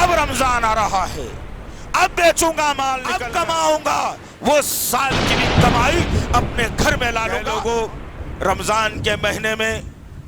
अब रमजान आ रहा है, अब बेचूंगा माल, अब कमाऊंगा वो साल की भी कमाई अपने घर में ला लूंगा। लोगों, रमजान के महीने में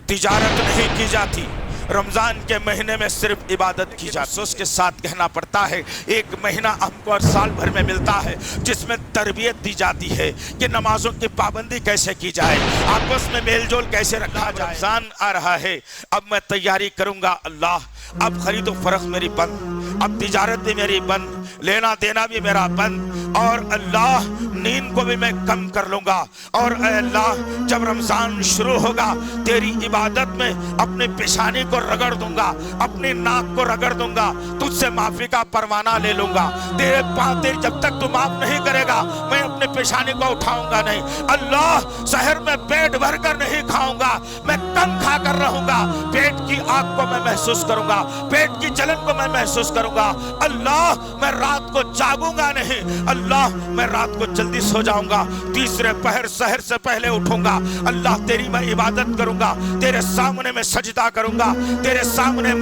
तिजारत नहीं की जाती, रमजान के महीने में सिर्फ इबादत की जाती। अफसोस के साथ कहना पड़ता है, एक महीना हमको हर साल भर में मिलता है जिसमें तरबियत दी जाती है कि नमाजों की पाबंदी कैसे की जाए, आपस में मेल जोल कैसे रखा जाए। रमजान आ रहा है, अब मैं तैयारी करूंगा। अल्लाह, अब खरीदो फरोख्त मेरी बंद, अब तिजारत भी मेरी बंद, लेना देना भी मेरा बंद, और अल्लाह नींद को भी मैं कम कर लूंगा। और अल्लाह, जब रमजान शुरू होगा तेरी इबादत में अपने पेशानी को रगड़ दूंगा, अपनी नाक को रगड़ दूंगा, तुझसे माफी का परवाना ले लूंगा। तेरे जब तक तू माफ नहीं करेगा मैं अपने पेशानी को उठाऊंगा नहीं। अल्लाह, शहर में पेट भर कर नहीं खाऊंगा, मैं कम खा कर रहूंगा। पेट की आग को मैं महसूस करूंगा, पेट की जलन को मैं महसूस करूंगा। अल्लाह, मैं रात को जागूंगा नहीं। अल्लाह, मैं रात को जल्दी सो जाऊंगा, तीसरे पहर सहर से पहले उठूंगा। अल्लाह, तेरी मैं इबादत करूंगा, तेरे सामने मैं सजदा करूंगा, तेरे सामने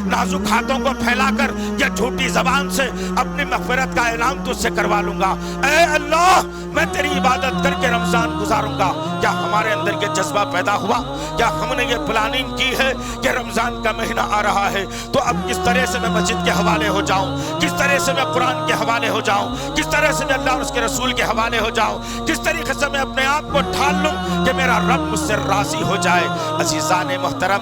नाजुक हाथों को फैलाकर या झूठी जबान से अपनी मग़फ़िरत का ऐलान तुझसे करवा लूंगा। ऐ अल्लाह, मैं तेरी इबादत करके रमजान गुजारूंगा। क्या हमारे अंदर ये जज्बा पैदा हुआ? क्या हमने ये प्लानिंग की है कि रमजान का महीना आ रहा है तो अब किस तरह से मैं मस्जिद के हवाले हो जाऊं, किस तरह से मैं कुरान के हवाले हो जाऊं, किस तरह से मैं अल्लाह और उसके रसूल के हवाले हो जाऊं, किस तरीके से मैं अपने आप को ढाल लूं कि मेरा रब मुझसे राजी हो जाए। अज़ीज़ान मोहतरम,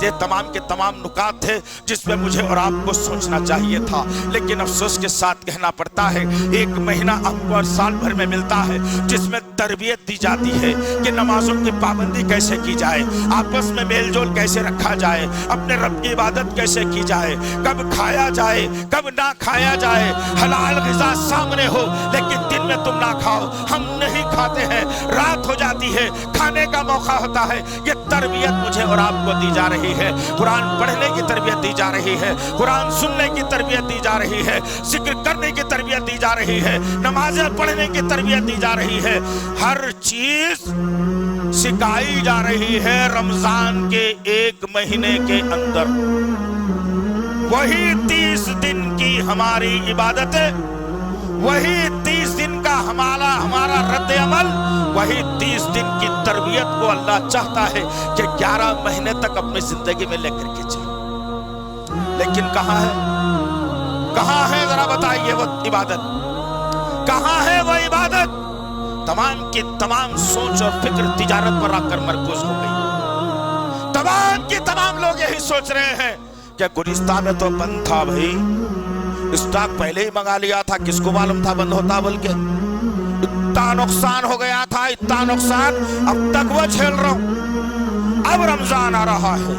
ये तमाम के तमाम नुकात थे जिसमें मुझे और आपको सोचना चाहिए था, लेकिन अफसोस के साथ कहना पड़ता है, एक महीना हमको हर साल भर में मिलता है जिसमें तरबियत दी जाती है कि नमाजों की पाबंदी कैसे की जाए, आपस में मेल जोल कैसे रखा जाए, अपने रब की इबादत कैसे की जाए, कब खाया जाए कब ना खाया जाए, हलाल ग़िज़ा सामने हो लेकिन दिन में तुम ना खाओ। हम नहीं खाते हैं, रात हो जाती है, खाने का मौका होता है। ये तरबियत मुझे और आपको दी जा रही है, कुरान पढ़ने की तरबियत दी जा रही है, कुरान सुनने की तरबियत दी जा रही है, जिक्र करने की तरबियत दी जा रही है, नमाज़ें पढ़ने की तरबियत दी जा रही है। हर चीज सिखाई जा रही है रमजान के एक महीने के अंदर। वही 30 दिन की हमारी इबादत है, वही 30 दिन का हमारा रद्द अमल, वही 30 दिन की तरबियत को अल्लाह चाहता है कि 11 महीने तक अपनी जिंदगी में लेकर के चले। लेकिन कहाँ है जरा बताइए वो इबादत, कहाँ है वो इबादत? तमाम की तमाम सोच और फिक्र तिजारत पर आकर मरकूज हो गई। तमाम की तमाम लोग यही सोच रहे हैं कि गुलिस्तान में तो बंद था भाई, स्टॉक पहले ही मंगा लिया था, किसको मालूम था बंद होता, बल्कि इतना नुकसान हो गया था, इतना नुकसान अब तक वो झेल रहा हूं। अब रमजान आ रहा है,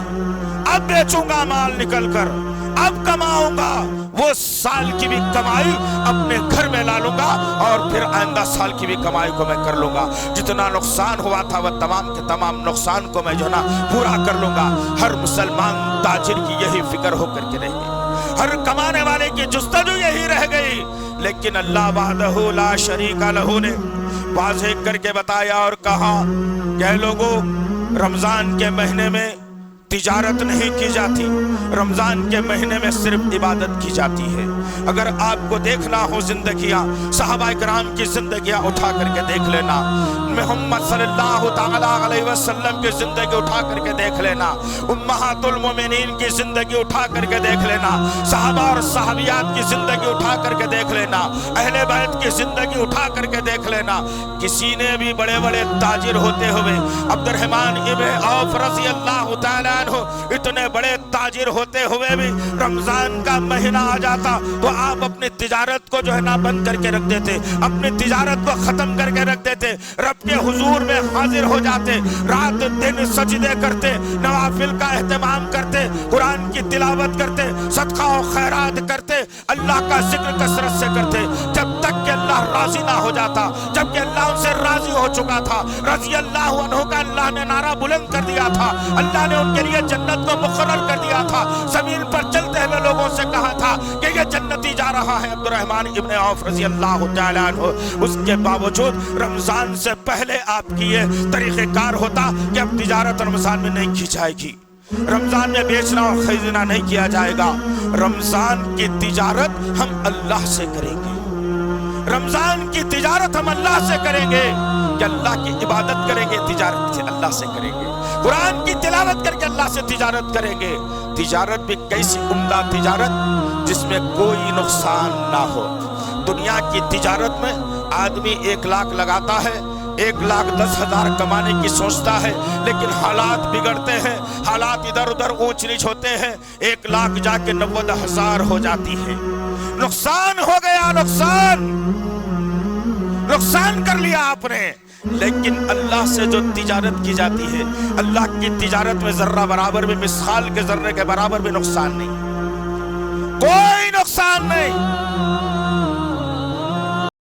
अब बेचूंगा माल निकल कर, अब कमाऊंगा वो साल की भी कमाई अपने घर में ला लूंगा और फिर आइंदा साल की भी कमाई को मैं कर लूंगा। जितना नुकसान हुआ था वह तमाम के तमाम नुकसान को मैं जो ना पूरा कर लूंगा। हर मुसलमान ताजिर की यही फिक्र होकर के रह गई, हर कमाने वाले की जुस्तजू यही रह गई। लेकिन अल्लाह वहदहू ला शरीका लहू ने वाज़ेह करके बताया और कहा कि लोगों, रमजान के महीने में तिजारत नहीं की जाती, रमजान के महीने में सिर्फ इबादत की जाती है। अगर आपको देखना हो जिंदगियां, सहाबा किराम की जिंदगियां उठा करके देख लेना, मोहम्मद सल्लल्लाहु तआला अलैहि वसल्लम की जिंदगी उठा करके देख लेना, उम्महातुल मोमिनीन की जिंदगी उठा करके देख लेना, सहाबा और सहाबियात की जिंदगी उठा करके देख लेना, अहले बैत की जिंदगी उठा करके देख लेना। किसी ने भी बड़े बड़े ताजिर होते हुए, अब्दुर्रहमान इब्न औफ रज़ी अल्लाह तआला इतने बड़े ताजिर होते हुए भी रमजान का महीना आ जाता तो आप अपनी तिजारत को जो है ना बंद करके रख देते, अपनी तिजारत को खत्म करके रख देते, रब के हुजूर में हाजिर हो जाते, रात दिन सजदे करते, नवाफिल का एहतमाम करते, कुरान की तिलावत करते, सदका और खैरात करते, अल्लाह का जिक्र कसरत से करते, जब तक कि अल्लाह राजी ना हो जाता, जबकि अल्लाह उनसे राजी हो चुका था। रज़ी अल्लाहु अन्हु का अल्लाह ने नारा बुलंद कर दिया था, अल्लाह ने उनके लिए जन्नत को मुकर्रर कर दिया था, जमीन पर चलते हुए लोगों से कहा था कि ये जन्नती जा रहा है अब्दुर्रहमान इब्न औफ रज़ी अल्लाह तआला अन्हु। उसके बावजूद रमजान से पहले आपकी ये तरीक़ेकार होता कि अब तिजारत रमजान में नहीं की जाएगी, रमजान में बेचना और खरीदना नहीं किया जाएगा। रमजान की तिजारत हम अल्लाह से करेंगे। रमजान की तिजारत हम अल्लाह से करेंगे कि अल्लाह की इबादत करेंगे, तिजारत से अल्लाह से करेंगे। कुरान की तिलावत करके अल्लाह से तिजारत करेंगे। तिजारत भी कैसी उम्दा तिजारत जिसमें कोई नुकसान ना हो। दुनिया की तिजारत में आदमी 1 लाख लगाता है, 1,10,000 कमाने की सोचता है, लेकिन हालात बिगड़ते हैं, हालात इधर उधर ऊंच नीच होते हैं, 1 लाख जाके 90,000 हो जाती है। नुकसान हो गया, नुकसान कर लिया आपने। लेकिन अल्लाह से जो तिजारत की जाती है, अल्लाह की तिजारत में जर्रा बराबर भी, मिसाल के जर्रे के बराबर भी नुकसान नहीं, कोई नुकसान नहीं।